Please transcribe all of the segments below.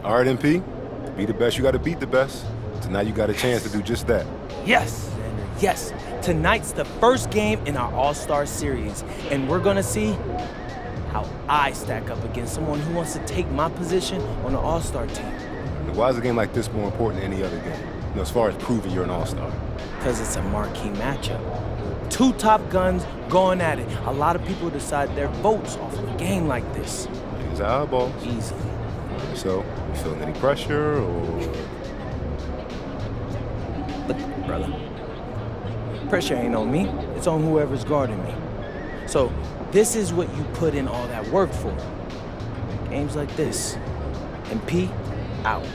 All right, MP. To be the best, you got to beat the best. Tonight you got a chance to do just that. Yes, Xander, yes. Tonight's the first game in our All-Star series, and we're gonna see how I stack up against someone who wants to take my position on the All-Star team. And why is a game like this more important than any other game? You know, as far as proving you're an all-star. Because it's a marquee matchup. Two top guns going at it. A lot of people decide their votes off of a game like this. Use eyeballs. Easily. So, you feeling any pressure, or...? Look, brother. Pressure ain't on me. It's on whoever's guarding me. So, this is what you put in all that work for. Games like this. And P, out.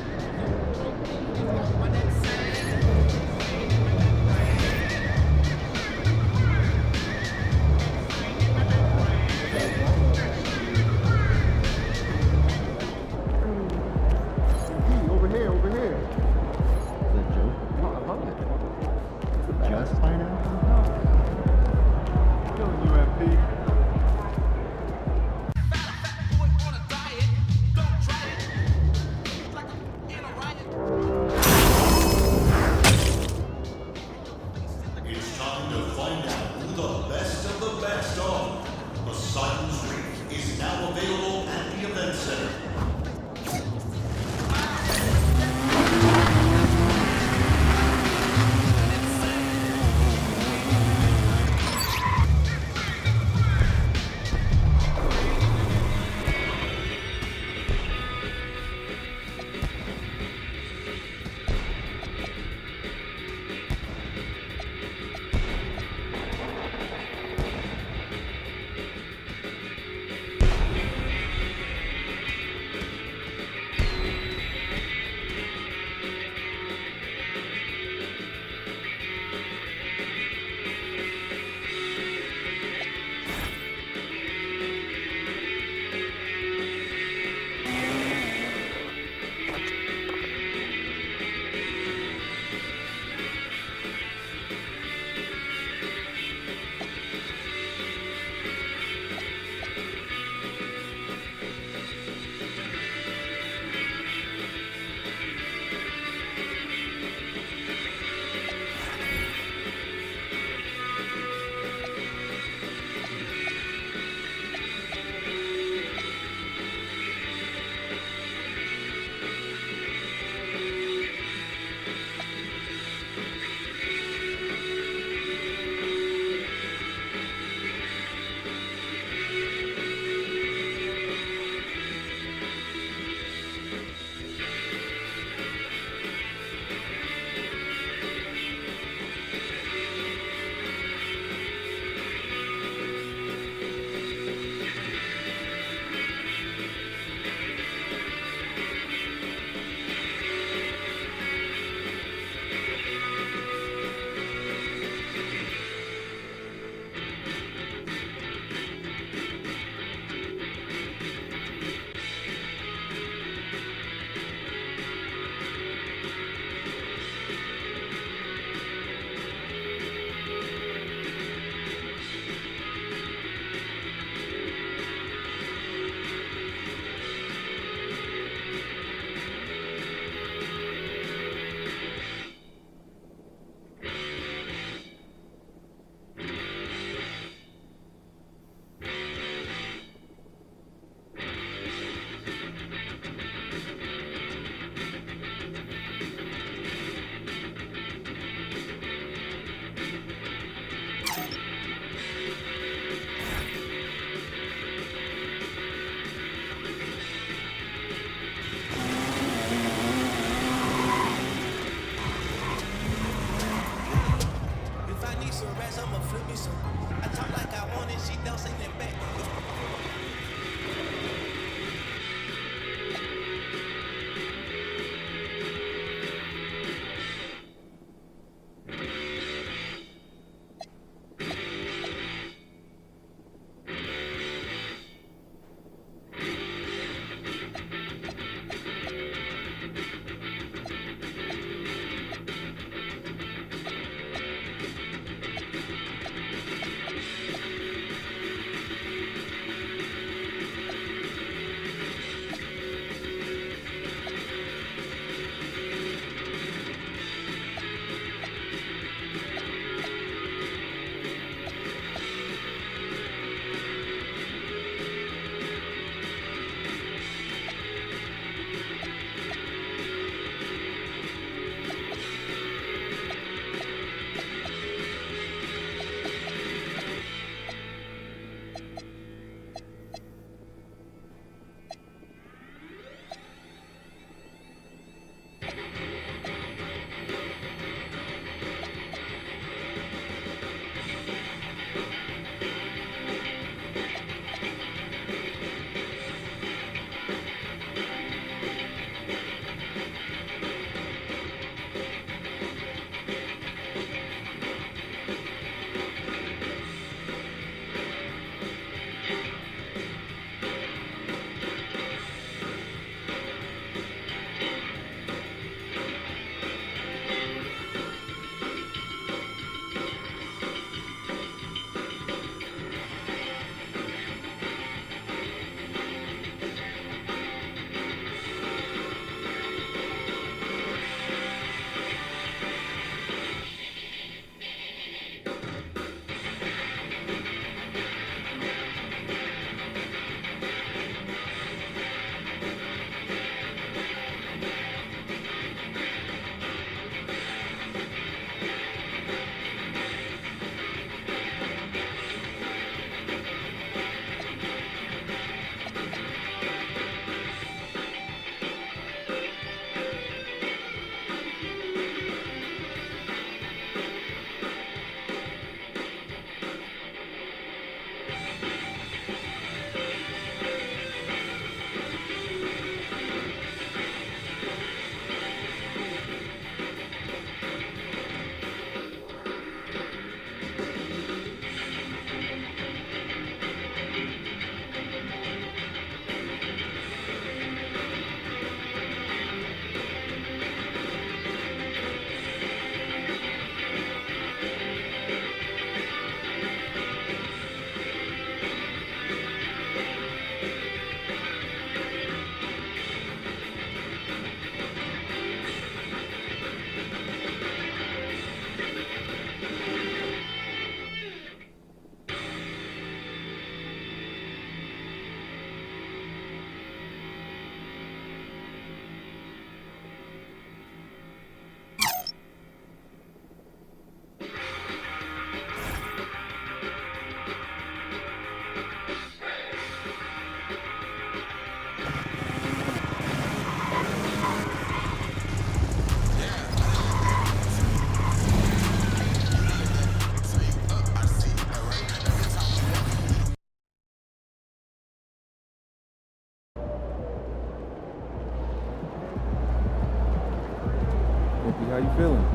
feeling?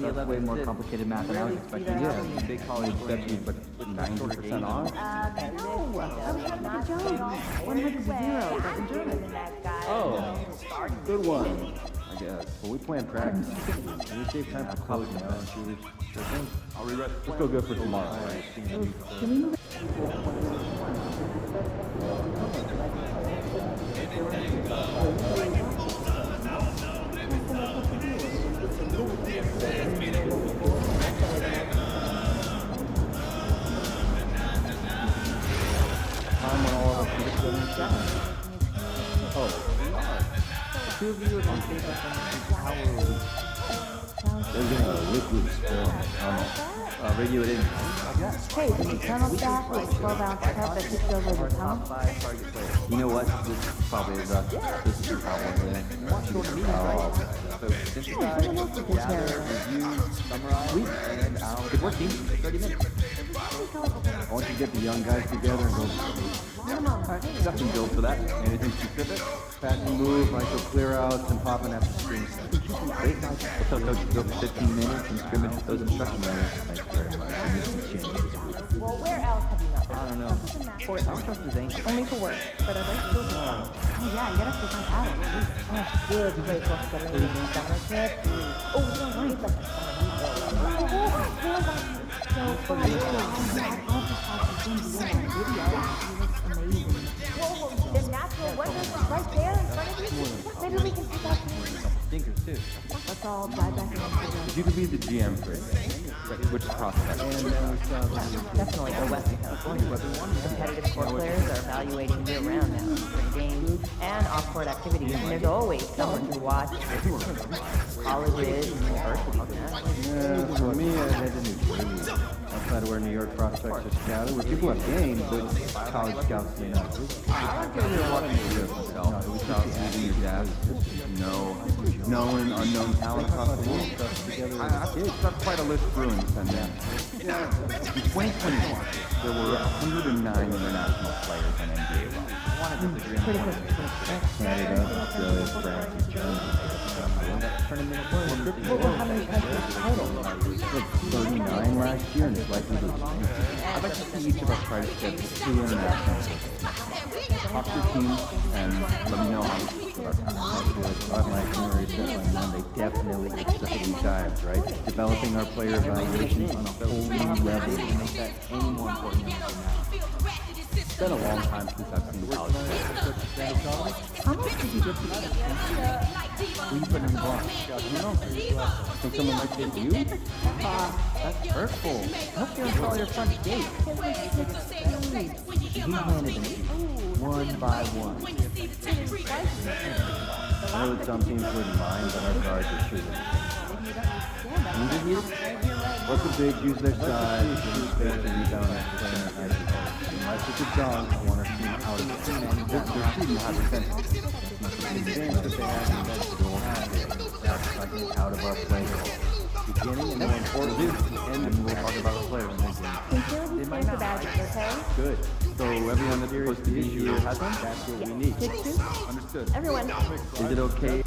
That's way more complicated math than I was expecting. Yeah, big college expect you, but 90% off? Oh, good one. I guess. Well, we plan practice. We save time for closing event shooters. Sure thing. I'll rewrite. Let's go good for tomorrow. Right? Time when all of us can get together and chat. Oh, the two of you are going to take us on how are we? There's a liquid spill on the tunnel. Radio it in. Hey, did you tunnel staff with 12-ounce cup that tipped over the tunnel? You know what? This is probably a rough. This is how we're doing. Short meeting, right? So synthesize, gather, review, summarize, and out. Good work, team. 30 minutes. I want you to get the young guys together and go. Got some build for that. Anything specific? Pass and move, Michael clear outs, and popping after screen. Great. We'll tell Coach to go for 15 minutes and scrimmage with those instruction manuals. Thanks very much. Well, where else have you not been? I don't know. Boy, I don't trust his ankle. Only for work, but I'd like to go home. Oh yeah, you gotta take my out. Oh, good. You ready for us to go to the summer trip? Oh, no, it's like a summer. So fun. I just watched the video. He looks amazing. Whoa, the natural wonders is right there in front of you. Maybe we can pick out some. Stinkers, too. Let's all dive back into If you could be the GM for it, which prospect? Definitely go west of California. Competitive court players are evaluating year-round now, spring games and off-court activities, and there's always someone to watch. Colleges and universities. Yeah, for me, I head to New Jersey. Outside of where New York prospects are scouted, where people have games, but college scouts do not. I don't care if you're watching the videos myself. Without using your dad, known, unknown talent across the world. I've got quite a list brewing to send down. In 2021, there were 109 international players on NBA level. I wanted to agree on Canada, Australia, France, and Germany. How many countries total? 39 last year, and it's likely to be. I'd like to see each of us try to schedule 2 international games. Talk to your team and let me know how we feel about that. On my itinerary set by Monday, definitely exciting times, right? Developing our player evaluations on a whole new level. To make that any more important than it is now. It's been a long time since I've seen college players. How much did you get to eat? Who you putting in the box? I don't know. Think someone might take you? That's hurtful. I hope you don't call your front gate. He handed them to you, one by one. I know that some teams wouldn't mind, but our guards are shooting. Let the bigs use their size, give them space to rebound after playing at high school. Unless it's a dunk, I want our team out of the team. They're shooting high defensive. The advantage that they have in defense will have is sacrificing out of our play. Beginning and more importantly, and we'll talk about our players in this game. Sincerely, stand the badges, okay? Good. So everyone that's supposed to be here has them? That's what we need. Kids too? Understood. Everyone. Is it okay?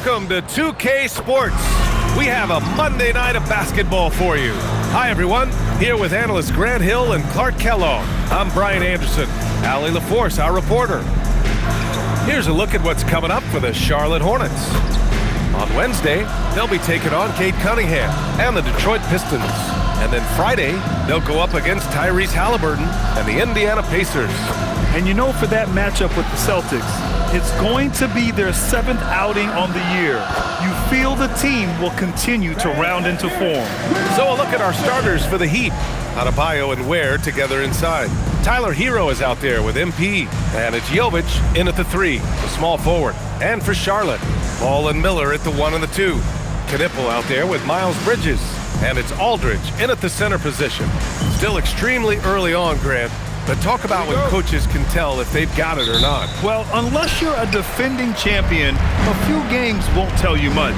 Welcome to 2K Sports. We have a Monday night of basketball for you. Hi, everyone. Here with analysts Grant Hill and Clark Kellogg. I'm Brian Anderson. Allie LaForce, our reporter. Here's a look at what's coming up for the Charlotte Hornets. On Wednesday, they'll be taking on Cade Cunningham and the Detroit Pistons. And then Friday, they'll go up against Tyrese Halliburton and the Indiana Pacers. And you know, for that matchup with the Celtics, it's going to be their 7th outing on the year. You feel the team will continue to round into form. So a look at our starters for the Heat. Adebayo and Ware together inside. Tyler Hero is out there with MP. And it's Jovic in at the 3, the small forward. And for Charlotte, Ball and Miller at the 1 and the 2. Knipple out there with Miles Bridges. And it's Aldridge in at the center position. Still extremely early on, Grant. But talk about when coaches can tell if they've got it or not. Well, unless you're a defending champion, a few games won't tell you much.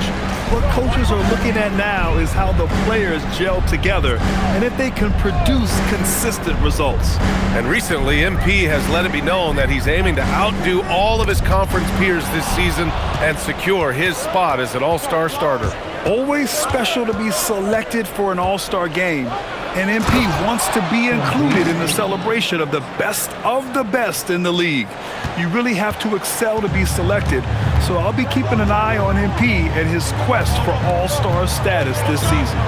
What coaches are looking at now is how the players gel together and if they can produce consistent results. And recently, MP has let it be known that he's aiming to outdo all of his conference peers this season and secure his spot as an all-star starter. Always special to be selected for an all-star game. And MP wants to be included in the celebration of the best in the league. You really have to excel to be selected, so I'll be keeping an eye on MP and his quest for all-star status this season.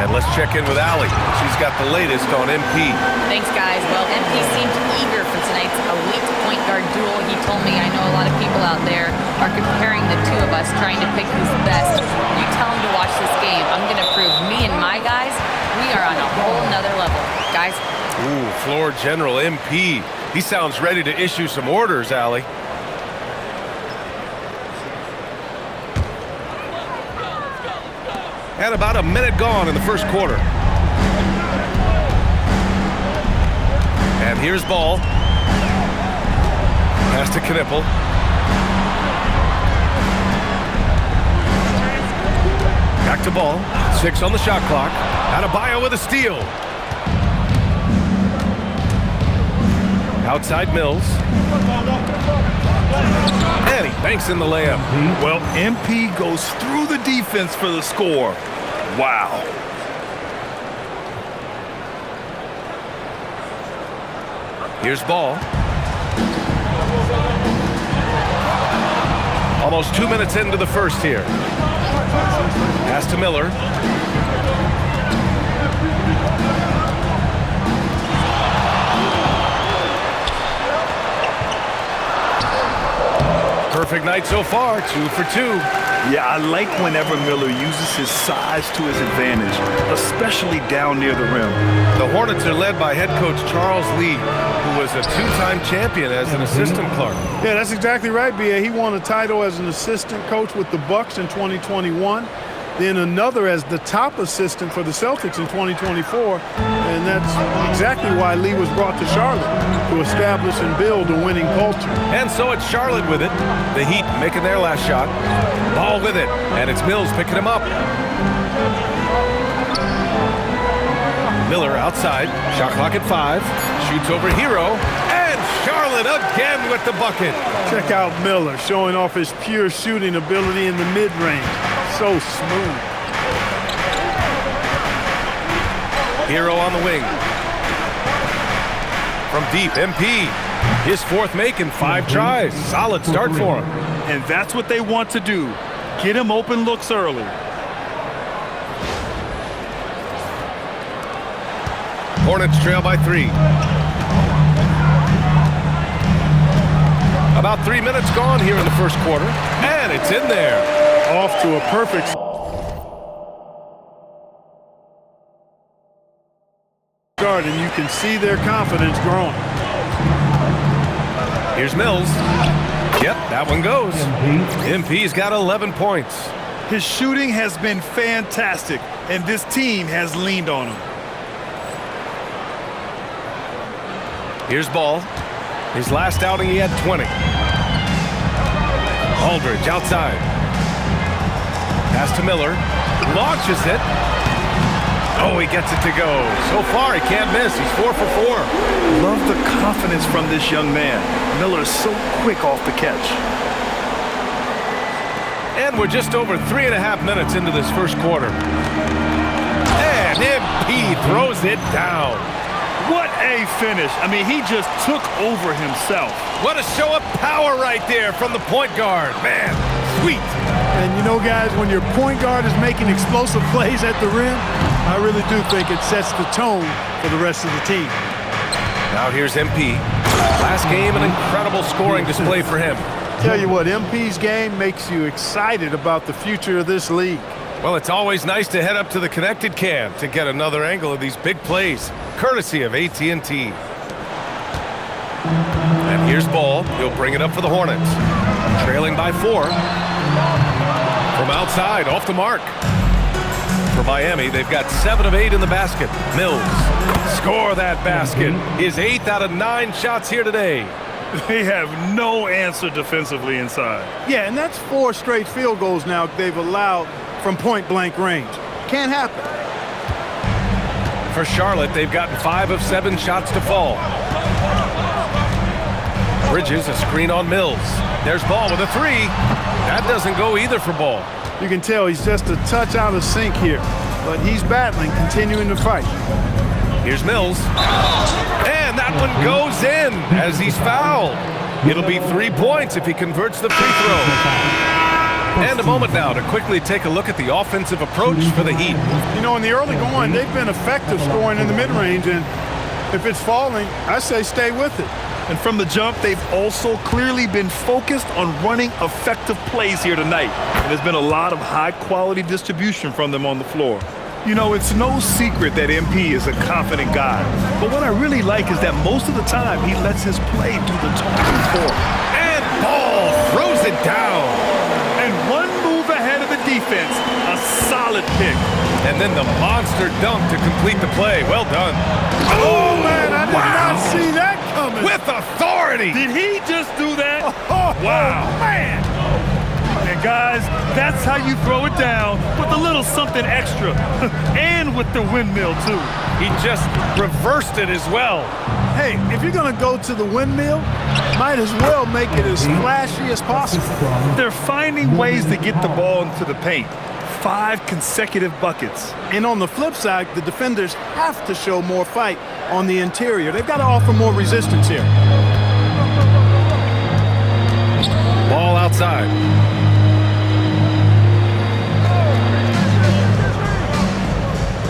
And let's check in with Allie. She's got the latest on MP. Thanks, guys. Well, MP seemed eager for tonight's elite point guard duel. He told me, I know a lot of people out there are comparing the two of us, trying to pick who's best. You tell him to watch this game. I'm going to prove me and my guys, we are on a whole nother level. Guys. Ooh, floor general MP. He sounds ready to issue some orders, Allie. And about a minute gone in the first quarter. And here's Ball. Pass to Knipple. Back to Ball. 6 on the shot clock. Adebayo with a steal. Outside Mills. And he banks in the layup. Well, MP goes through the defense for the score. Wow. Here's Ball. Almost 2 minutes into the first here. Pass to Miller. Perfect night so far, 2 for 2. Yeah, I like whenever Miller uses his size to his advantage, especially down near the rim. The Hornets are led by head coach Charles Lee, who was a 2-time champion as an assistant, Clark. Yeah, that's exactly right, B.A. He won a title as an assistant coach with the Bucks in 2021. Then another as the top assistant for the Celtics in 2024. And that's exactly why Lee was brought to Charlotte, to establish and build a winning culture. And so it's Charlotte with it. The Heat making their last shot. Ball with it. And it's Mills picking him up. Miller outside. Shot clock at 5. Shoots over Hero. And Charlotte again with the bucket. Check out Miller showing off his pure shooting ability in the mid-range. So smooth. Hero on the wing. From deep, MP. His 4th make in 5 tries. Solid start for him. And that's what they want to do. Get him open looks early. Hornets trail by 3. About 3 minutes gone here in the first quarter. And it's in there. Off to a perfect start, and you can see their confidence growing. Here's Mills. Yep, that one goes. MP's got 11 points. His shooting has been fantastic, and this team has leaned on him. Here's Ball. His last outing, he had 20. Aldridge outside. Pass to Miller. Launches it. Oh, he gets it to go. So far, he can't miss. He's 4 for 4. Love the confidence from this young man. Miller is so quick off the catch. And we're just over 3.5 minutes into this first quarter. And MP throws it down. What a finish. I mean, he just took over himself. What a show of power right there from the point guard. Man, sweet. And you know, guys, when your point guard is making explosive plays at the rim, I really do think it sets the tone for the rest of the team. Now here's MP. Last game, an incredible scoring display for him. Tell you what, MP's game makes you excited about the future of this league. Well, it's always nice to head up to the connected cam to get another angle of these big plays, courtesy of AT&T. And here's Ball. He'll bring it up for the Hornets. Trailing by 4. From outside, off the mark. For Miami, they've got 7 of 8 in the basket. Mills, score that basket. His 8th out of 9 shots here today. They have no answer defensively inside. Yeah, and that's 4 straight field goals now they've allowed from point-blank range. Can't happen. For Charlotte, they've gotten 5 of 7 shots to fall. Bridges, a screen on Mills. There's Ball with a 3. That doesn't go either for Ball. You can tell he's just a touch out of sync here, but he's battling, continuing to fight. Here's Mills. And that one goes in as he's fouled. It'll be 3 points if he converts the free throw. And a moment now to quickly take a look at the offensive approach for the Heat. You know, in the early going, they've been effective scoring in the mid-range, and if it's falling, I say stay with it. And from the jump, they've also clearly been focused on running effective plays here tonight. And there's been a lot of high-quality distribution from them on the floor. You know, it's no secret that MP is a confident guy. But what I really like is that most of the time, he lets his play do the talking for him. And Ball throws it down. And one move ahead of the defense, a solid pick. And then the monster dunk to complete the play. Well done. Oh, man, I did not see that coming. With authority. Did he just do that? Wow. Man. And guys, that's how you throw it down with a little something extra. And with the windmill, too. He just reversed it as well. Hey, if you're going to go to the windmill, might as well make it as flashy as possible. They're finding ways to get the ball into the paint. 5 consecutive buckets. And on the flip side, the defenders have to show more fight on the interior. They've got to offer more resistance here. Ball outside.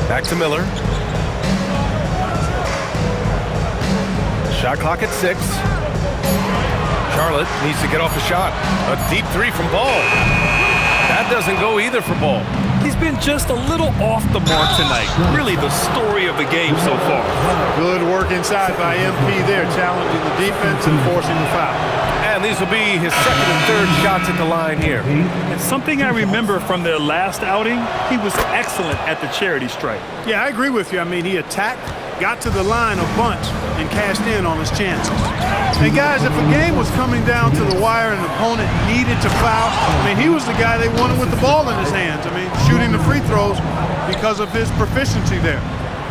Back to Miller. Shot clock at 6. Charlotte needs to get off a shot. A deep 3 from Ball. That doesn't go either for Ball. He's been just a little off the mark tonight. Really the story of the game so far. Good work inside by MP there, challenging the defense and forcing the foul. And these will be his 2nd and 3rd shots at the line here. And something I remember from their last outing, he was excellent at the charity stripe. Yeah, I agree with you. I mean, he attacked, got to the line a bunch, and cashed in on his chances. And guys, if a game was coming down to the wire and an opponent needed to foul, I mean, he was the guy they wanted with the ball in his hands. I mean, shooting the free throws because of his proficiency there.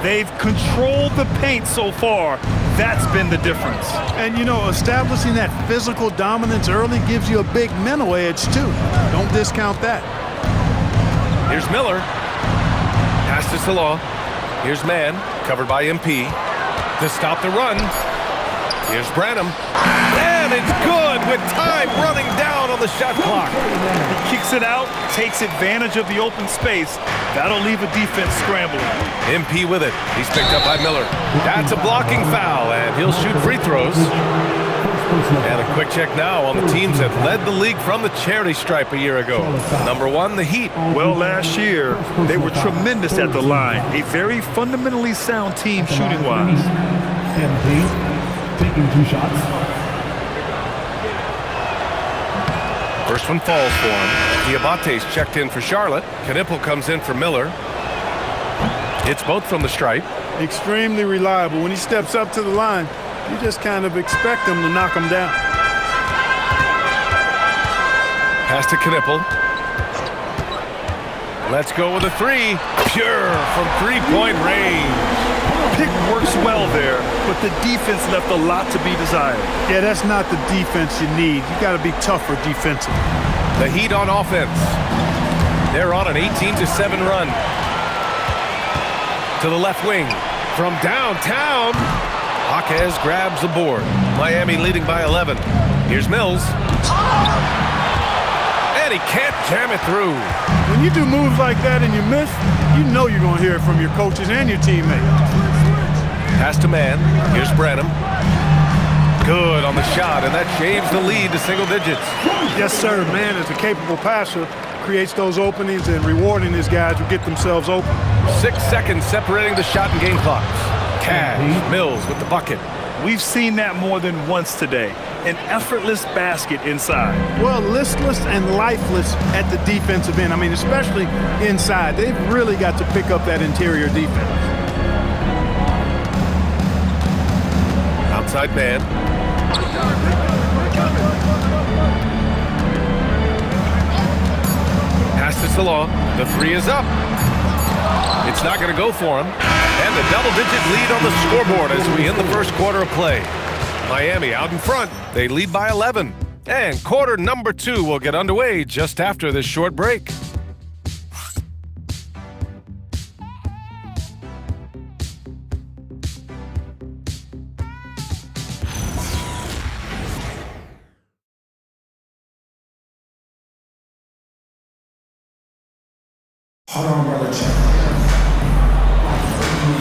They've controlled the paint so far. That's been the difference. And, you know, establishing that physical dominance early gives you a big mental edge, too. Don't discount that. Here's Miller. Pass to Salah. Here's Mann, covered by MP. To stop the run. Here's Branham. And it's good with time running down on the shot clock. He kicks it out, takes advantage of the open space. That'll leave a defense scrambling. MP with it. He's picked up by Miller. That's a blocking foul, and he'll shoot free throws. And a quick check now on the teams that led the league from the charity stripe a year ago. Number 1, the Heat. Well, last year, they were tremendous at the line. A very fundamentally sound team shooting-wise. MP taking 2 shots. First one falls for him. Diabate's checked in for Charlotte. Knipple comes in for Miller. It's both from the stripe. Extremely reliable. When he steps up to the line, you just kind of expect him to knock him down. Pass to Knipple. Let's go with a 3. Pure from 3-point range. Pick works well there, but the defense left a lot to be desired. Yeah, that's not the defense you need. You got to be tougher defensively. The Heat on offense. They're on an 18-7 run. To the left wing. From downtown, Jaquez grabs the board. Miami leading by 11. Here's Mills. And he can't jam it through. When you do moves like that and you miss, you know you're going to hear it from your coaches and your teammates. Pass to man. Here's Branham. Good on the shot, and that shaves the lead to single digits. Yes, sir. Man is a capable passer. Creates those openings and rewarding his guys who get themselves open. 6 seconds separating the shot and game clocks. Cash, Mills with the bucket. We've seen that more than once today. An effortless basket inside. Well, listless and lifeless at the defensive end. I mean, especially inside. They've really got to pick up that interior defense. Outside man. Pass this along. The three is up. It's not going to go for him. And the double-digit lead on the scoreboard as we end the first quarter of play. Miami out in front. They lead by 11. And quarter number 2 will get underway just after this short break.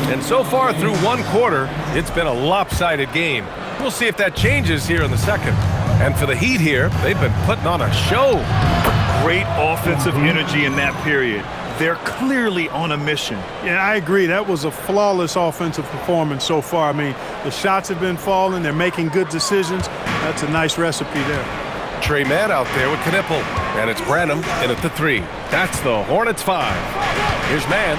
And so far through one quarter, it's been a lopsided game. We'll see if that changes here in the second. And for the Heat here, they've been putting on a show. Great offensive energy in that period. They're clearly on a mission. Yeah, I agree. That was a flawless offensive performance so far. I mean, the shots have been falling. They're making good decisions. That's a nice recipe there. Trey Mann out there with Knipple. And it's Branham in at the 3. That's the Hornets 5. Here's Mann.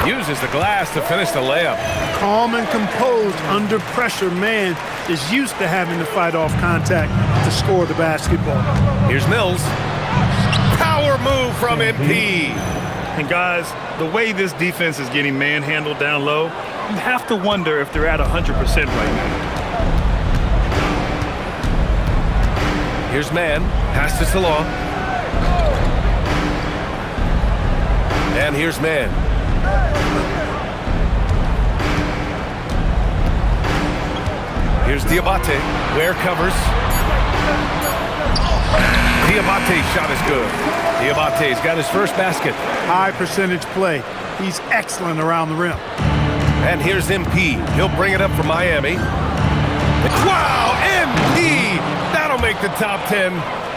Uses the glass to finish the layup. Calm and composed under pressure. Man is used to having to fight off contact to score the basketball. Here's Mills. Power move from MP. And guys, the way this defense is getting manhandled down low, you have to wonder if they're at 100% right now. Here's Mann. Pass this along. And here's Mann. Here's Diabate. Ware covers. Diabate's shot is good. Diabate's got his first basket. High percentage play. He's excellent around the rim. And here's MP. He'll bring it up for Miami. Wow, MP! That'll make the top 10.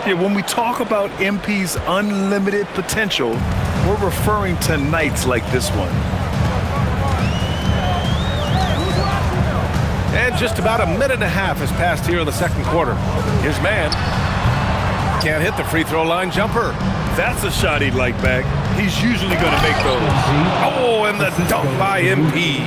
Yeah, when we talk about MP's unlimited potential, we're referring to nights like this one. And just about a minute and a half has passed here in the second quarter. Here's Mann. Can't hit the free throw line jumper. That's a shot he'd like back. He's usually going to make those. Oh, and the dunk by MP.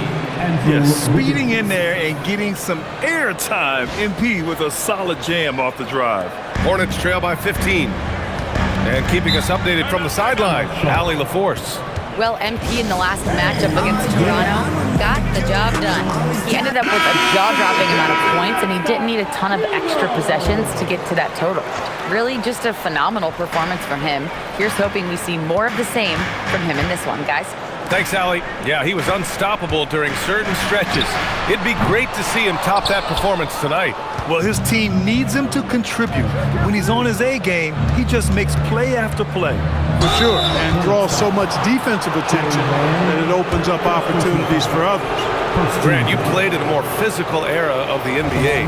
Yes, speeding in there and getting some air time. MP with a solid jam off the drive. Hornets trail by 15. And keeping us updated from the sideline, Allie LaForce. Well, MP in the last matchup against Toronto got the job done. He ended up with a jaw-dropping amount of points, and he didn't need a ton of extra possessions to get to that total. Really just a phenomenal performance from him. Here's hoping we see more of the same from him in this one, guys. Thanks, Allie. Yeah, he was unstoppable during certain stretches. It'd be great to see him top that performance tonight. Well, his team needs him to contribute. When he's on his A game, he just makes play after play. For sure, and draws so much defensive attention that it opens up opportunities for others. Grant, you played in a more physical era of the NBA.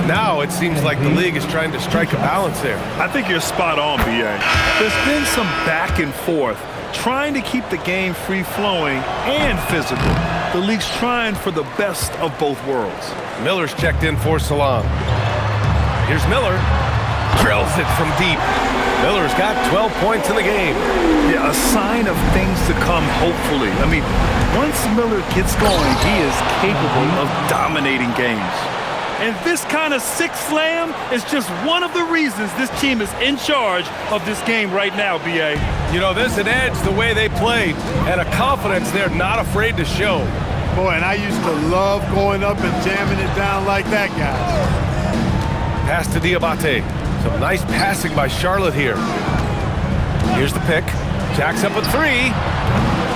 Now it seems like the league is trying to strike a balance there. I think you're spot on, B.A. There's been some back and forth, trying to keep the game free-flowing and physical. The league's trying for the best of both worlds. Miller's checked in for Salam. Here's Miller. Drills it from deep. Miller's got 12 points in the game. Yeah, a sign of things to come, hopefully. I mean, once Miller gets going, he is capable of dominating games. And this kind of six slam is just one of the reasons this team is in charge of this game right now, B.A. You know, there's an edge the way they played and a confidence they're not afraid to show. Boy, and I used to love going up and jamming it down like that, guys. Pass to Diabate. Some nice passing by Charlotte here. Here's the pick. Jacks up a three.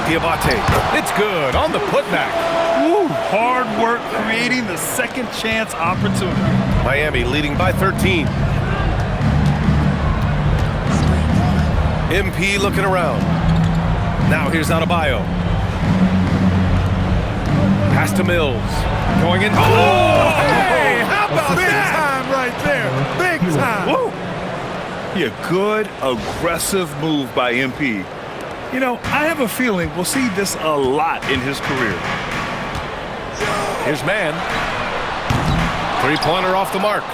Diabate. It's good on the putback. Woo, hard work creating the second chance opportunity. Miami leading by 13. MP looking around. Now here's Adebayo. Pass to Mills. Going in. Oh, hey, how about Big that? time right there. Big time. Woo! Yeah, good, aggressive move by MP. You know, I have a feeling we'll see this a lot in his career. Here's Mann. Three-pointer off the mark.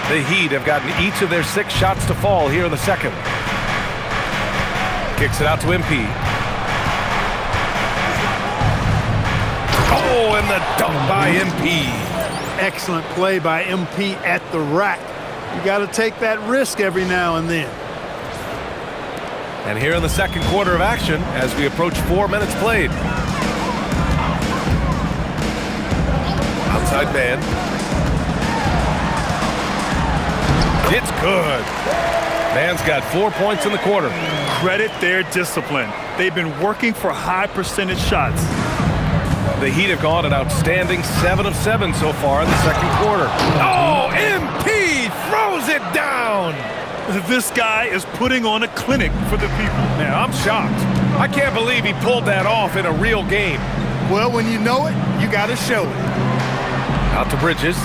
The Heat have gotten each of their 6 shots to fall here in the second. Kicks it out to MP. Oh, and the dunk by MP. Excellent play by MP at the rack. You got to take that risk every now and then. And here in the second quarter of action as we approach 4 minutes played. Outside man. It's good. Man's got 4 points in the quarter. Credit their discipline. They've been working for high percentage shots. The Heat have gone an outstanding 7 of 7 so far in the second quarter. Oh, MP throws it down. This guy is putting on a clinic for the people. Man, I'm shocked. I can't believe he pulled that off in a real game. Well, when you know it, you got to show it. Out to Bridges.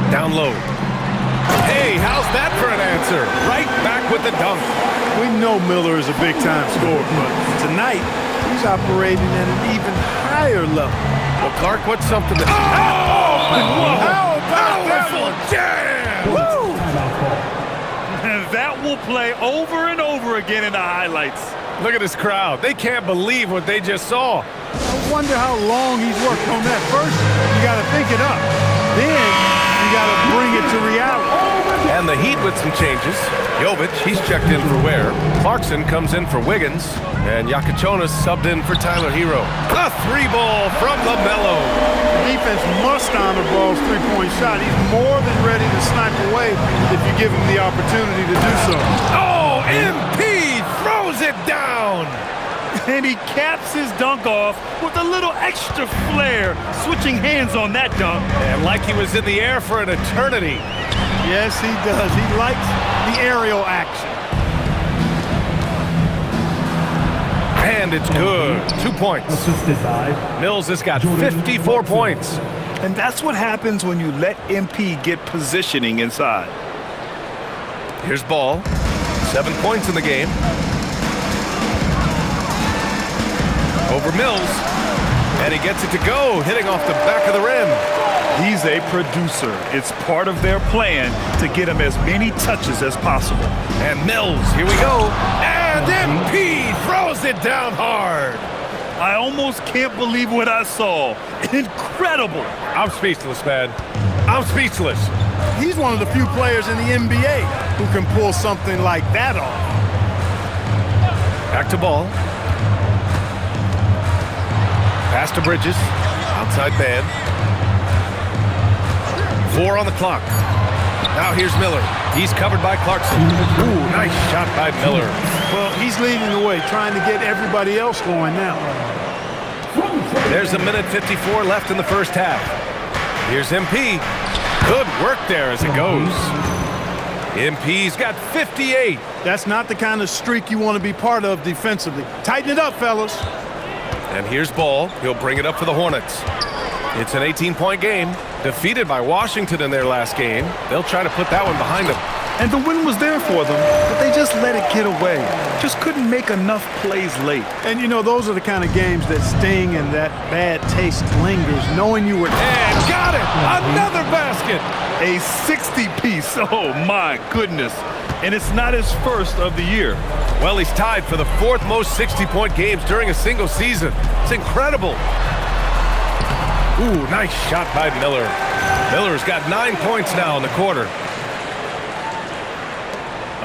Down low. Hey, how's that for an answer? Right back with the dunk. We know Miller is a big-time scorer, but tonight he's operating at an even higher level. Well, Clark, what's something that... Oh! How about that one? Jam! Woo! And that will play over and over again in the highlights. Look at this crowd. They can't believe what they just saw. I wonder how long he's worked on that. First, you got to think it up. Then you got to bring it to reality. And the Heat with some changes. Jovic, he's checked in for Ware. Clarkson comes in for Wiggins. And Yakachonis subbed in for Tyler Hero. A 3-ball from LaMelo. The defense must honor Ball's three-point shot. He's more than ready to snipe away if you give him the opportunity to do so. Oh, MP throws it down. And he caps his dunk off with a little extra flair, switching hands on that dunk. And like he was in the air for an eternity. Yes, he does. He likes the aerial action. And it's good. 2 points. Assisted by Mills has got 54 points. And that's what happens when you let MP get positioning inside. Here's Ball. 7 points in the game. Over Mills. And he gets it to go, hitting off the back of the rim. He's a producer. It's part of their plan to get him as many touches as possible. And Mills, here we go. And MP throws it down hard. I almost can't believe what I saw. Incredible. I'm speechless, man. I'm speechless. He's one of the few players in the NBA who can pull something like that off. Back to Ball. Pass to Bridges. Outside man. 4 on the clock. Now here's Miller. He's covered by Clarkson. Ooh, nice shot by Miller. Well, he's leading the way, trying to get everybody else going now. There's a minute 54 left in the first half. Here's MP. Good work there as it goes. MP's got 58. That's not the kind of streak you want to be part of defensively. Tighten it up, fellas. And here's Ball. He'll bring it up for the Hornets. It's an 18-point game. Defeated by Washington in their last game. They'll try to put that one behind them. And the win was there for them, but they just let it get away. Just couldn't make enough plays late. And you know, those are the kind of games that sting and that bad taste lingers, knowing you were... And got it! Another basket! A 60-piece, oh my goodness. And it's not his first of the year. Well, he's tied for the 4th most 60-point games during a single season. It's incredible. Ooh, nice shot by Miller. Miller's got 9 points now in the quarter.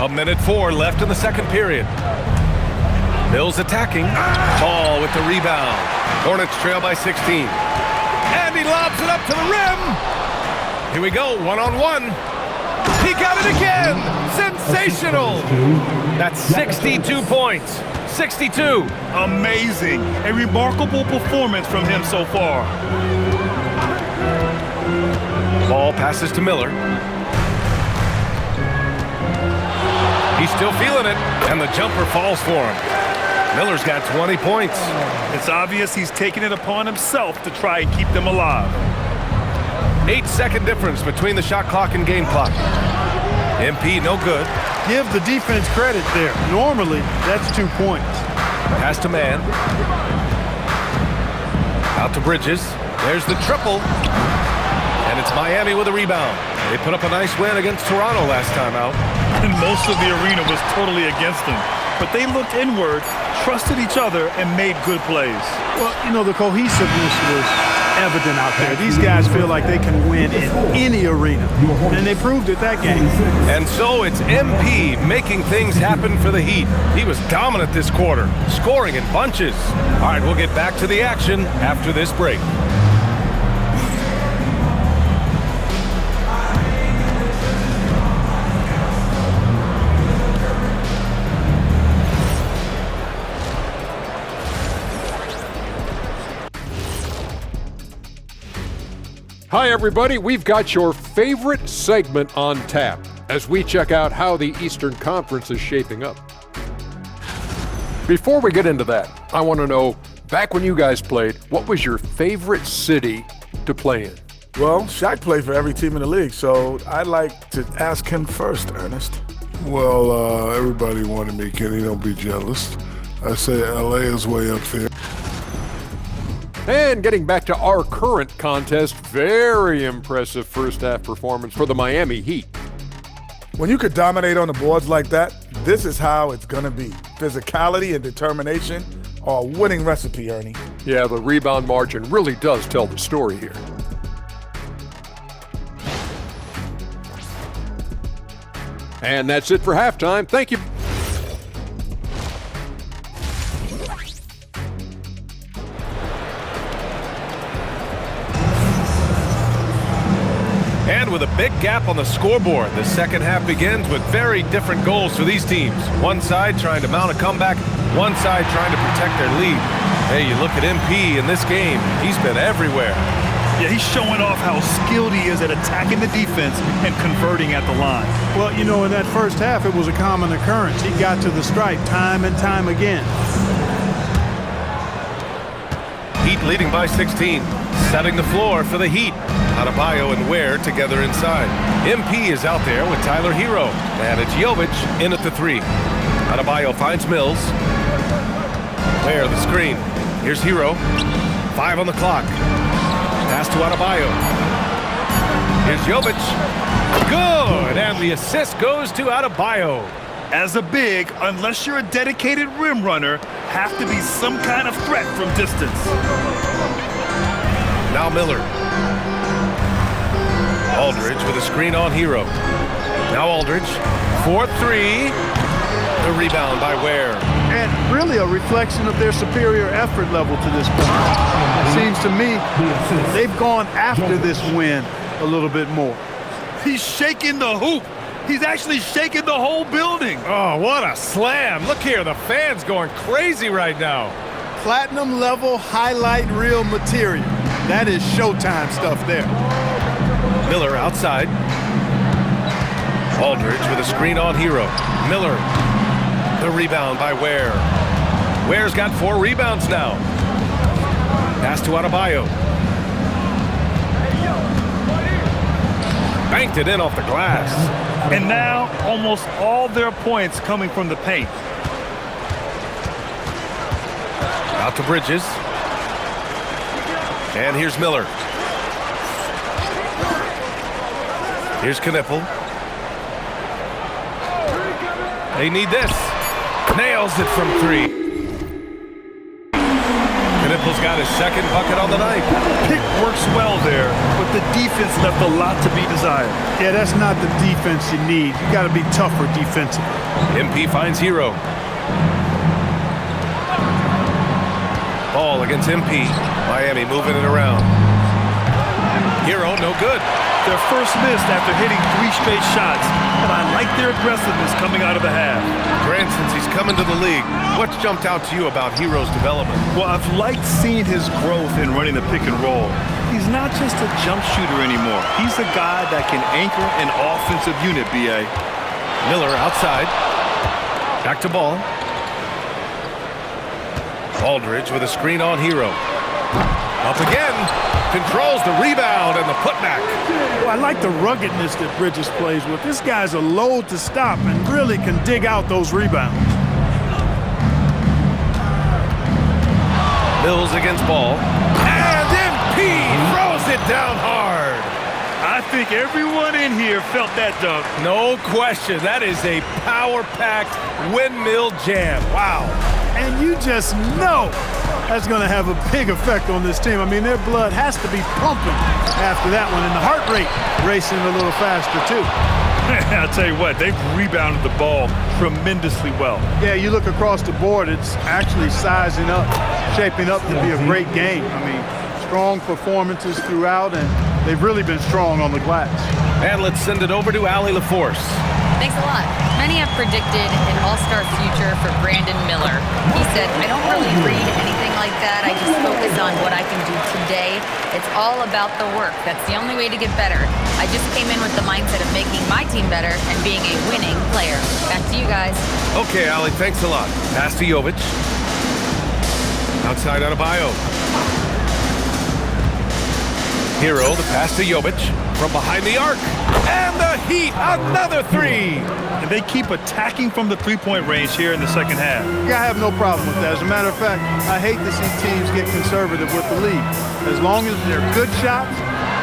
A minute 4 left in the second period. Mills attacking. Ball with the rebound. Hornets trail by 16. And he lobs it up to the rim. Here we go, one-on-one. He got got it again! Sensational! That's 62 points. 62. Amazing. A remarkable performance from him so far. Ball passes to Miller. He's still feeling it, and the jumper falls for him. Miller's got 20 points. It's obvious he's taking it upon himself to try and keep them alive. 8-second difference between the shot clock and game clock. MP no good. Give the defense credit there. Normally, that's 2 points. Pass to man. Out to Bridges. There's the triple. And it's Miami with a rebound. They put up a nice win against Toronto last time out. And most of the arena was totally against them. But they looked inward, trusted each other, and made good plays. Well, you know, the cohesiveness was evident out there. These guys feel like they can win in any arena, and they proved it that game. And so it's MP making things happen for the Heat. He was dominant this quarter, scoring in bunches. All right, we'll get back to the action after this break. Hi, everybody. We've got your favorite segment on tap as we check out how the Eastern Conference is shaping up. Before we get into that, I want to know, back when you guys played, what was your favorite city to play in? Well, Shaq played for every team in the league, so I'd like to ask him first, Ernest. Well, everybody wanted me, Kenny. Don't be jealous. I say LA is way up there. And getting back to our current contest, very impressive first half performance for the Miami Heat. When you could dominate on the boards like that, this is how it's going to be. Physicality and determination are a winning recipe, Ernie. Yeah, the rebound margin really does tell the story here. And that's it for halftime. Thank you. And with a big gap on the scoreboard, the second half begins with very different goals for these teams. One side trying to mount a comeback, one side trying to protect their lead. Hey, you look at MP in this game, he's been everywhere. Yeah, he's showing off how skilled he is at attacking the defense and converting at the line. Well, you know, in that first half, it was a common occurrence. He got to the stripe time and time again. Heat leading by 16, setting the floor for the Heat. Adebayo and Ware together inside. MP is out there with Tyler Hero, and it's Jovic in at the three. Adebayo finds Mills. Ware the screen. Here's Hero. 5 on the clock. Pass to Adebayo. Here's Jovic. Good, and the assist goes to Adebayo. As a big, unless you're a dedicated rim runner, have to be some kind of threat from distance. Now Miller. Aldridge with a screen on Hero. Now Aldridge. 4-3. The rebound by Ware. And really a reflection of their superior effort level to this point. It seems to me they've gone after this win a little bit more. He's shaking the hoop. He's actually shaking the whole building. Oh, what a slam. Look here, the fans going crazy right now. Platinum level highlight reel material. That is Showtime stuff there. Miller outside. Aldridge with a screen on Hero. Miller. The rebound by Ware. Ware's got 4 rebounds now. Pass to Adebayo. Banked it in off the glass. And now almost all their points coming from the paint. Out to Bridges. And here's Miller. Here's Knippel. They need this. Nails it from 3. Knippel's got his second bucket on the night. Pick works well there, but the defense left a lot to be desired. Yeah, that's not the defense you need. You got to be tougher defensively. MP finds Hero. Ball against MP. Miami moving it around. Hero, no good. Their first miss after hitting 3 straight shots, but I like their aggressiveness coming out of the half. Grant, since he's come into the league, what's jumped out to you about Hero's development? Well, I've liked seeing his growth in running the pick and roll. He's not just a jump shooter anymore. He's a guy that can anchor an offensive unit, B.A. Miller outside. Back to Ball. Aldridge with a screen on Hero. Up again. Controls the rebound and the putback. Well, I like the ruggedness that Bridges plays with. This guy's a load to stop and really can dig out those rebounds. Mills against Ball. And MP throws it down hard. I think everyone in here felt that dunk. No question. That is a power-packed windmill jam. Wow. And you just know that's going to have a big effect on this team. I mean, their blood has to be pumping after that one, and the heart rate racing a little faster, too. I'll tell you what, they've rebounded the ball tremendously well. Yeah, you look across the board, it's actually sizing up, shaping up to be a great game. I mean, strong performances throughout, and they've really been strong on the glass. And let's send it over to Allie LaForce. Thanks a lot. Many have predicted an all-star future for Brandon Miller. He said, I don't really read anything like that. I just focus on what I can do today. It's all about the work. That's the only way to get better. I just came in with the mindset of making my team better and being a winning player. Back to you guys. Okay, Allie, thanks a lot. Pass to Jovic. Outside Adebayo. Hero, the pass to Jovic from behind the arc. And the Heat, another 3. And they keep attacking from the three-point range here in the second half. Yeah, I have no problem with that. As a matter of fact, I hate to see teams get conservative with the lead. As long as they're good shots,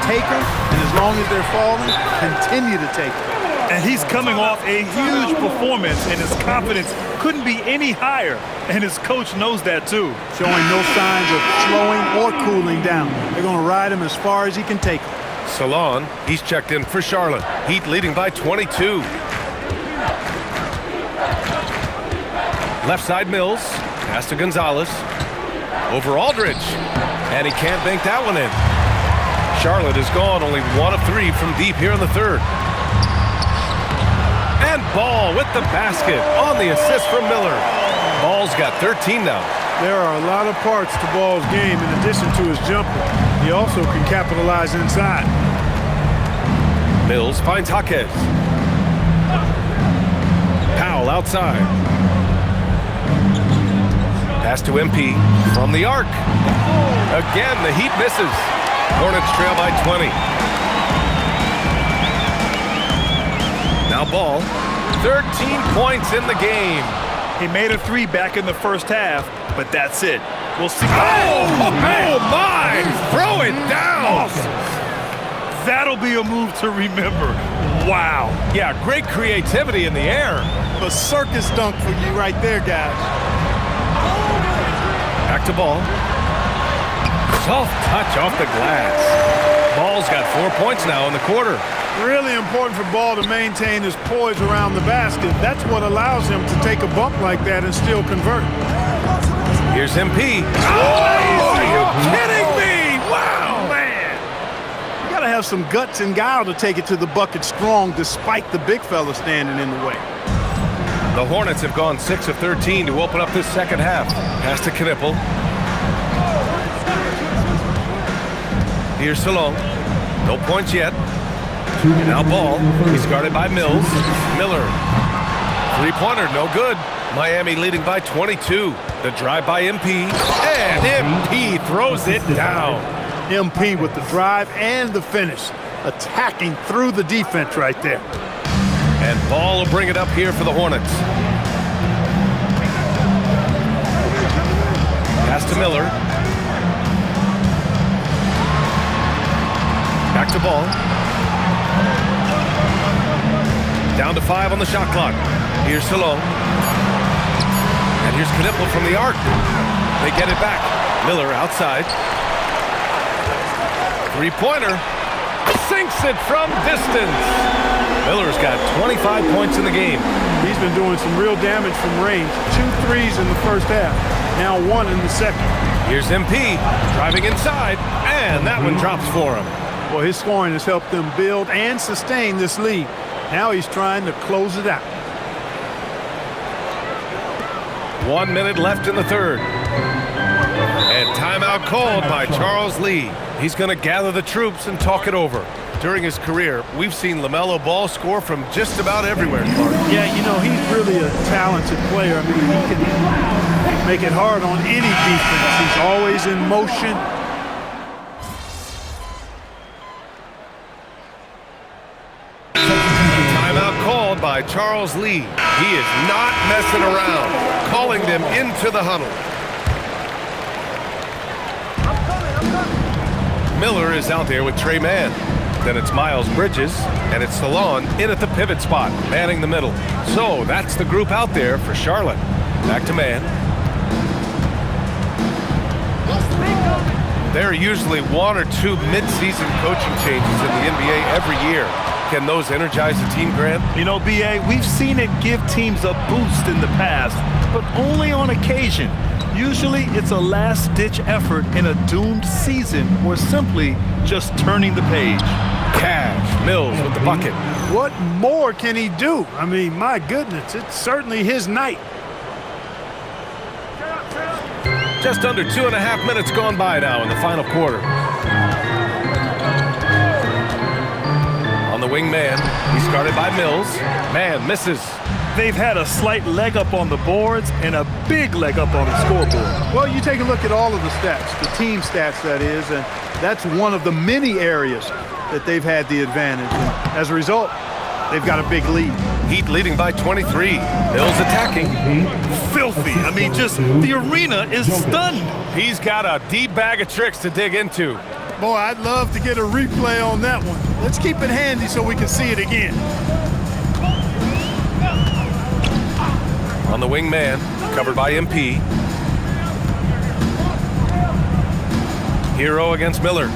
take them, and as long as they're falling, continue to take them. And he's coming off a huge performance, and his confidence couldn't be any higher. And his coach knows that, too. Showing no signs of slowing or cooling down. They're going to ride him as far as he can take him. Salon, he's checked in for Charlotte. Heat leading by 22. Left side Mills, pass to Gonzalez. Over Aldridge, and he can't bank that one in. Charlotte has gone only 1 of 3 from deep here in the third. And Ball with the basket on the assist from Miller. Ball's got 13 now. There are a lot of parts to Ball's game in addition to his jumper. He also can capitalize inside. Mills finds Jaquez. Powell outside. Pass to MP from the arc. Again, the Heat misses. Hornets trail by 20. Now Ball, 13 points in the game. He made a 3 back in the first half, but that's it. We'll see. Oh my! Throw it down! Awesome. That'll be a move to remember. Wow. Yeah, great creativity in the air. A circus dunk for you right there, guys. Back to Ball. Soft touch off the glass. Ball's got 4 points now in the quarter. Really important for Ball to maintain his poise around the basket. That's what allows him to take a bump like that and still convert. Here's MP. Oh, are you kidding me? Wow, man. You got to have some guts and guile to take it to the bucket strong despite the big fella standing in the way. The Hornets have gone 6 of 13 to open up this second half. Pass to Knipple. Here's Salon. No points yet. Now Ball. He's guarded by Mills. Miller. Three-pointer, no good. Miami leading by 22. The drive by MP. And MP throws it down. MP with the drive and the finish. Attacking through the defense right there. And Ball will bring it up here for the Hornets. Pass to Miller. Back to Ball. Down to 5 on the shot clock. Here's Salon. And here's Knipple from the arc. They get it back. Miller outside. Three-pointer. Sinks it from distance. Miller's got 25 points in the game. He's been doing some real damage from range. 2 threes in the first half. Now 1 in the second. Here's MP driving inside. And that one drops for him. Well, his scoring has helped them build and sustain this lead. Now he's trying to close it out. 1 minute left in the third. And timeout called by Charles Lee. He's going to gather the troops and talk it over. During his career, we've seen LaMelo Ball score from just about everywhere, Clark. Yeah, you know, he's really a talented player. I mean, he can make it hard on any defense. He's always in motion. Timeout called by Charles Lee. He is not messing around, calling them into the huddle. Miller is out there with Trey Mann. Then it's Miles Bridges, and it's Salon in at the pivot spot, manning the middle. So that's the group out there for Charlotte. Back to Mann. There are usually 1 or 2 mid-season coaching changes in the NBA every year. Can those energize a team, Grant? You know, B.A., we've seen it give teams a boost in the past, but only on occasion. Usually it's a last-ditch effort in a doomed season or simply just turning the page. Cash, Mills with the bucket. What more can he do? I mean, my goodness, it's certainly his night. Just under 2.5 minutes gone by now in the final quarter. On the wing man, he's guarded by Mills. Man misses. They've had a slight leg up on the boards and a big leg up on the scoreboard. Well, you take a look at all of the stats, the team stats that is, and that's one of the many areas that they've had the advantage. And as a result, they've got a big lead. Heat leading by 23. Mills attacking. Filthy. I mean, just the arena is stunned. He's got a deep bag of tricks to dig into. Boy, I'd love to get a replay on that one. Let's keep it handy so we can see it again. On the wing man, covered by MP. Hero against Miller.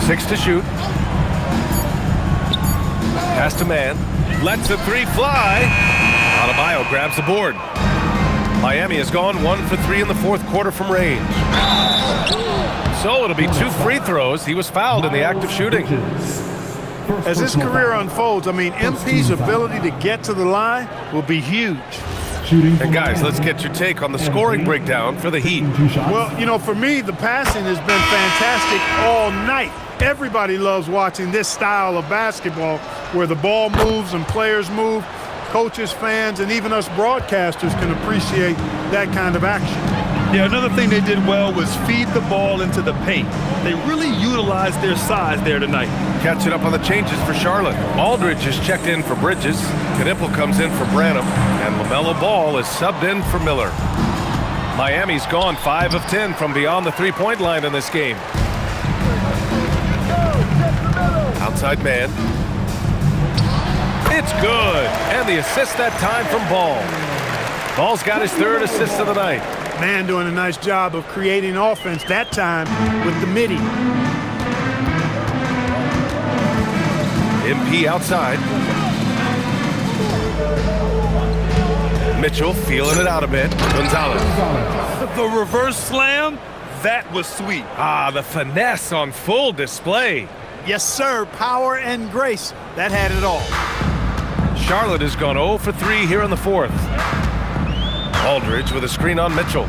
6 to shoot. Pass to man. Lets the 3 fly. Adebayo grabs the board. Miami has gone 1 for 3 in the fourth quarter from range. So it'll be 2 free throws. He was fouled in the act of shooting. As his career unfolds, I mean, MP's ability to get to the line will be huge. And guys, let's get your take on the scoring breakdown for the Heat. Well, you know, for me, the passing has been fantastic all night. Everybody loves watching this style of basketball where the ball moves and players move. Coaches, fans, and even us broadcasters can appreciate that kind of action. Yeah, another thing they did well was feed the ball into the paint. They really utilized their size there tonight. Catching up on the changes for Charlotte. Aldridge is checked in for Bridges. Knipple comes in for Branham. And LaMelo Ball is subbed in for Miller. Miami's gone 5 of 10 from beyond the three-point line in this game. Outside man. It's good. And the assist that time from Ball. Ball's got his 3rd assist of the night. Man doing a nice job of creating offense that time with the midi. MP outside. Mitchell feeling it out a bit. Gonzalez. The reverse slam, that was sweet. Ah, the finesse on full display. Yes, sir. Power and grace. That had it all. Charlotte has gone 0 for 3 here in the fourth. Aldridge with a screen on Mitchell.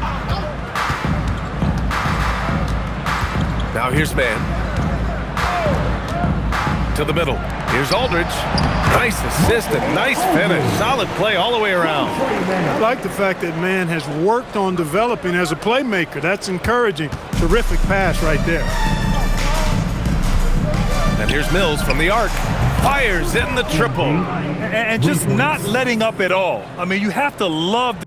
Now here's man. To the middle. Here's Aldridge. Nice assist and nice finish. Solid play all the way around. I like the fact that man has worked on developing as a playmaker. That's encouraging. Terrific pass right there. And here's Mills from the arc. Fires in the triple. And just not letting up at all. I mean, you have to love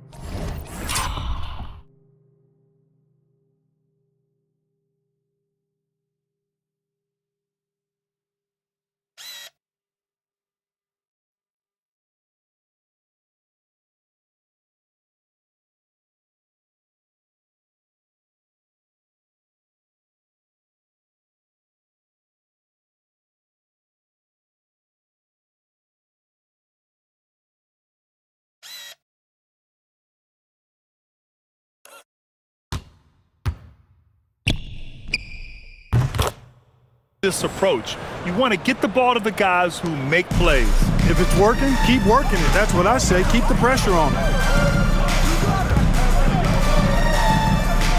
this approach. You want to get the ball to the guys who make plays. If it's working, keep working it. That's what I say. Keep the pressure on it.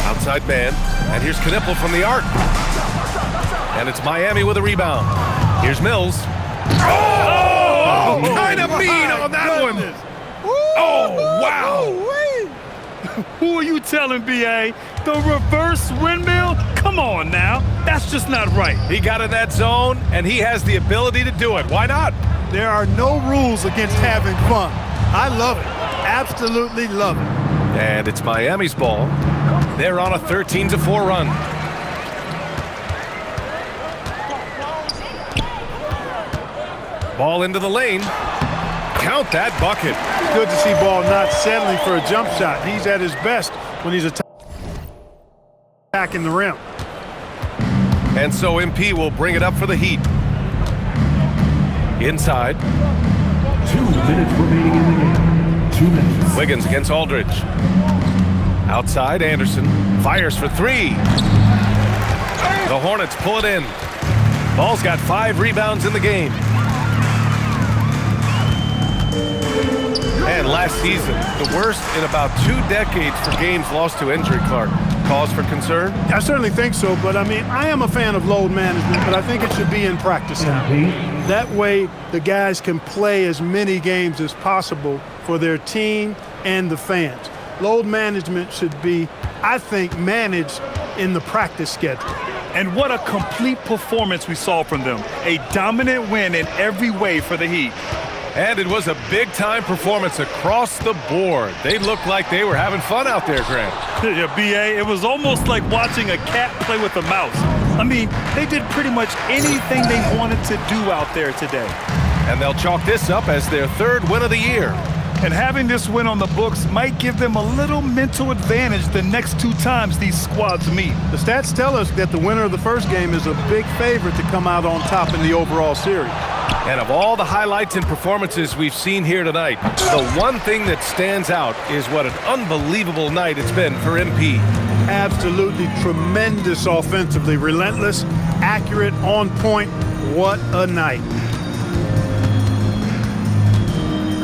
Outside man, and here's Knipple from the arc. And it's Miami with a rebound. Here's Mills. Oh, kind of mean on that one. Oh, wow. Who are you telling, B.A.? The reverse windmill? Come on now. That's just not right. He got in that zone, and he has the ability to do it. Why not? There are no rules against having fun. I love it. Absolutely love it. And it's Miami's ball. They're on a 13-4 run. Ball into the lane. Count that bucket. Good to see Ball not settling for a jump shot. He's at his best when he's attacking the rim. And so MP will bring it up for the Heat. Inside. 2 minutes remaining in the game. 2 minutes. Wiggins against Aldridge. Outside, Anderson fires for 3. The Hornets pull it in. Ball's got 5 rebounds in the game. And last season, the worst in about 2 decades for games lost to injury, Clark. Cause for concern? I certainly think so, but I mean, I am a fan of load management, but I think it should be in practice now. That way, the guys can play as many games as possible for their team and the fans. Load management should be, I think, managed in the practice schedule. And what a complete performance we saw from them. A dominant win in every way for the Heat. And it was a big-time performance across the board. They looked like they were having fun out there, Grant. Yeah, B.A., it was almost like watching a cat play with a mouse. I mean, they did pretty much anything they wanted to do out there today. And they'll chalk this up as their 3rd win of the year. And having this win on the books might give them a little mental advantage the next 2 times these squads meet. The stats tell us that the winner of the first game is a big favorite to come out on top in the overall series. And of all the highlights and performances we've seen here tonight, the one thing that stands out is what an unbelievable night it's been for MP. Absolutely tremendous offensively, relentless, accurate, on point. What a night.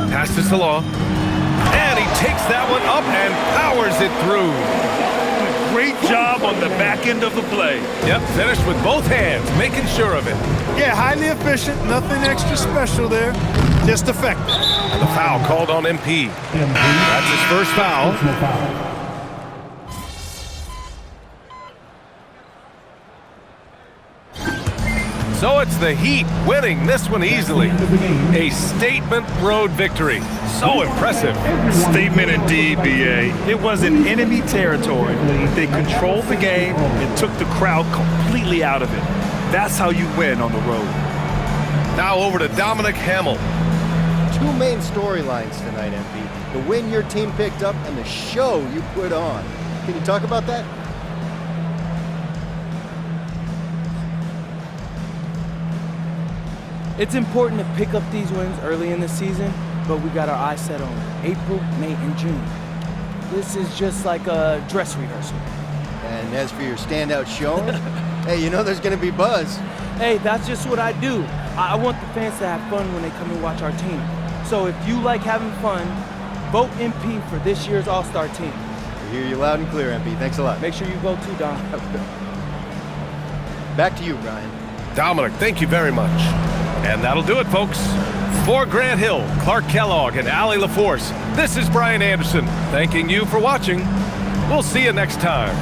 Pass to Salah. And he takes that one up and powers it through. Great job on the back end of the play. Yep, finished with both hands, making sure of it. Yeah, highly efficient, nothing extra special there, just effective. The foul called on MP. That's his first foul. So it's the Heat winning this one easily. A statement road victory. So impressive. Statement indeed, B.A. It was in enemy territory. They controlled the game and took the crowd completely out of it. That's how you win on the road. Now over to Dominic Hamill. 2 main storylines tonight, MP. The win your team picked up and the show you put on. Can you talk about that? It's important to pick up these wins early in the season, but we got our eyes set on April, May, and June. This is just like a dress rehearsal. And as for your standout showing, hey, you know there's going to be buzz. Hey, that's just what I do. I want the fans to have fun when they come and watch our team. So if you like having fun, vote MP for this year's All-Star team. We hear you loud and clear, MP. Thanks a lot. Make sure you vote too, Dom. Back to you, Brian. Dominic, thank you very much. And that'll do it, folks. For Grant Hill, Clark Kellogg, and Allie LaForce, this is Brian Anderson, thanking you for watching. We'll see you next time.